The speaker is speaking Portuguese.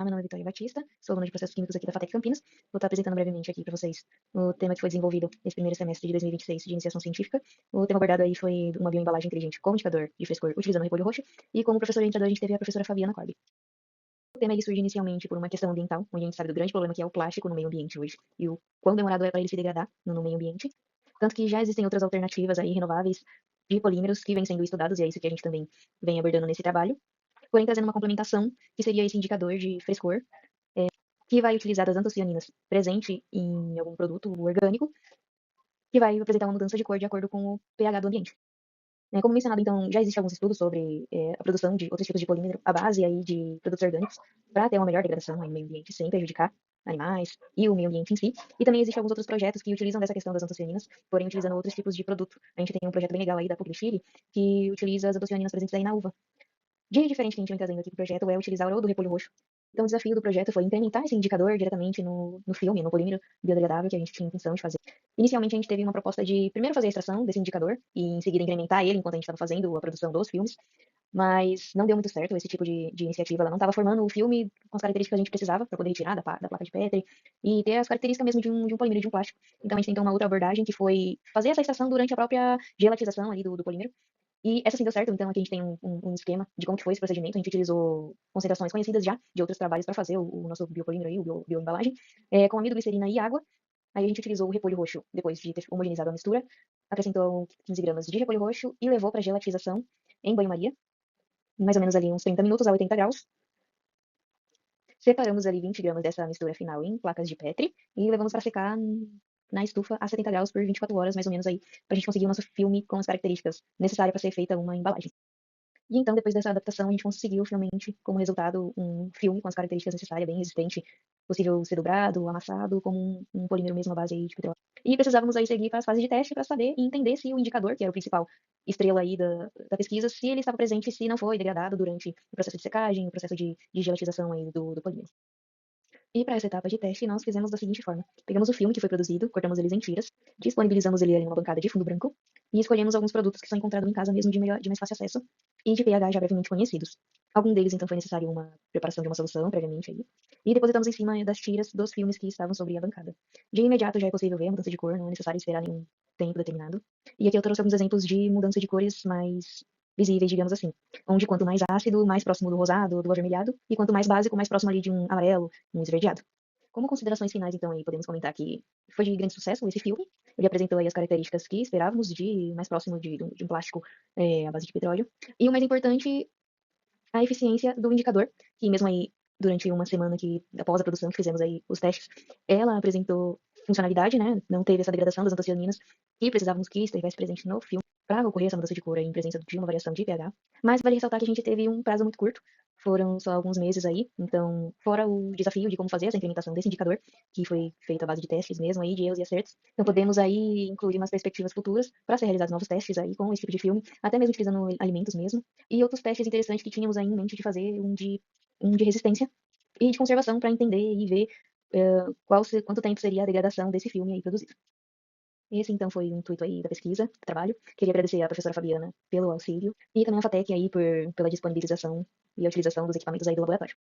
Meu nome é Vitória Batista, sou aluna de Processos Químicos aqui da FATEC Campinas. Vou estar apresentando brevemente aqui para vocês o tema que foi desenvolvido nesse primeiro semestre de 2026 de iniciação científica. O tema abordado aí foi uma bioembalagem inteligente com indicador de frescor utilizando repolho roxo, e como professor orientador a gente teve a professora Fabiana Corbi. O tema ele surge inicialmente por uma questão ambiental, onde a gente sabe do grande problema que é o plástico no meio ambiente hoje, e o quão demorado é para ele se degradar no meio ambiente. Tanto que já existem outras alternativas aí renováveis de polímeros que vêm sendo estudados, e é isso que a gente também vem abordando nesse trabalho, porém trazendo uma complementação que seria esse indicador de frescor, que vai utilizar as antocianinas presente em algum produto orgânico, que vai apresentar uma mudança de cor de acordo com o pH do ambiente. Como mencionado, então, já existem alguns estudos sobre a produção de outros tipos de polímero à base aí de produtos orgânicos para ter uma melhor degradação aí no meio ambiente sem prejudicar animais e o meio ambiente em si. E também existem alguns outros projetos que utilizam dessa questão das antocianinas, porém utilizando outros tipos de produto. A gente tem um projeto bem legal aí da PUC do Chile que utiliza as antocianinas presentes aí na uva. De diferente que a gente vem trazendo aqui para o projeto é utilizar o do repolho roxo. Então, o desafio do projeto foi implementar esse indicador diretamente no filme, no polímero biodegradável que a gente tinha intenção de fazer. Inicialmente, a gente teve uma proposta de primeiro fazer a extração desse indicador e, em seguida, incrementar ele enquanto a gente estava fazendo a produção dos filmes, mas não deu muito certo esse tipo de iniciativa. Ela não estava formando o filme com as características que a gente precisava para poder retirar da placa de Petri e ter as características mesmo de um polímero, de um plástico. Então, a gente tentou uma outra abordagem que foi fazer essa extração durante a própria gelatização ali do polímero. E essa sim deu certo, então aqui a gente tem um esquema de como que foi esse procedimento. A gente utilizou concentrações conhecidas já de outros trabalhos para fazer o nosso biopolímero aí, bioembalagem, com amido, glicerina e água. Aí a gente utilizou o repolho roxo depois de ter homogeneizado a mistura, acrescentou 15 gramas de repolho roxo e levou para gelatização em banho-maria, mais ou menos ali uns 30 minutos a 80 graus. Separamos ali 20 gramas dessa mistura final em placas de Petri e levamos para secar na estufa a 70 graus por 24 horas, mais ou menos aí, para a gente conseguir o nosso filme com as características necessárias para ser feita uma embalagem. E então, depois dessa adaptação, a gente conseguiu finalmente, como resultado, um filme com as características necessárias, bem resistente, possível ser dobrado, amassado, como um polímero mesmo à base aí de petróleo. E precisávamos aí seguir para as fases de teste para saber e entender se o indicador, que era o principal estrela aí da pesquisa, se ele estava presente e se não foi degradado durante o processo de secagem, o processo de gelatização aí do polímero. E para essa etapa de teste, nós fizemos da seguinte forma: pegamos o filme que foi produzido, cortamos eles em tiras, disponibilizamos ele em uma bancada de fundo branco e escolhemos alguns produtos que são encontrados em casa mesmo de mais fácil acesso e de pH já brevemente conhecidos. Algum deles, então, foi necessário uma preparação de uma solução previamente aí. E depositamos em cima das tiras dos filmes que estavam sobre a bancada. De imediato já é possível ver a mudança de cor, não é necessário esperar nenhum tempo determinado. E aqui eu trouxe alguns exemplos de mudança de cores mais visíveis, digamos assim, onde quanto mais ácido, mais próximo do rosado, do avermelhado, e quanto mais básico, mais próximo ali de um amarelo, um esverdeado. Como considerações finais, então, aí podemos comentar que foi de grande sucesso esse filme. Ele apresentou aí as características que esperávamos de mais próximo de um plástico à base de petróleo. E o mais importante, a eficiência do indicador, que mesmo aí durante uma semana que após a produção que fizemos aí os testes, ela apresentou funcionalidade, né? Não teve essa degradação das antocianinas que precisávamos que estivesse presente no filme para ocorrer essa mudança de cor aí, em presença de uma variação de pH. Mas vale ressaltar que a gente teve um prazo muito curto, foram só alguns meses aí, então, fora o desafio de como fazer essa implementação desse indicador, que foi feito à base de testes mesmo aí, de erros e acertos, então podemos aí incluir umas perspectivas futuras para ser realizados novos testes aí com esse tipo de filme, até mesmo utilizando alimentos mesmo, e outros testes interessantes que tínhamos aí em mente de fazer, um de resistência e de conservação para entender e ver quanto tempo seria a degradação desse filme aí produzido. Esse, então, foi o intuito aí da pesquisa, do trabalho. Queria agradecer à professora Fabiana pelo auxílio e também à FATEC aí pela disponibilização e a utilização dos equipamentos aí do laboratório.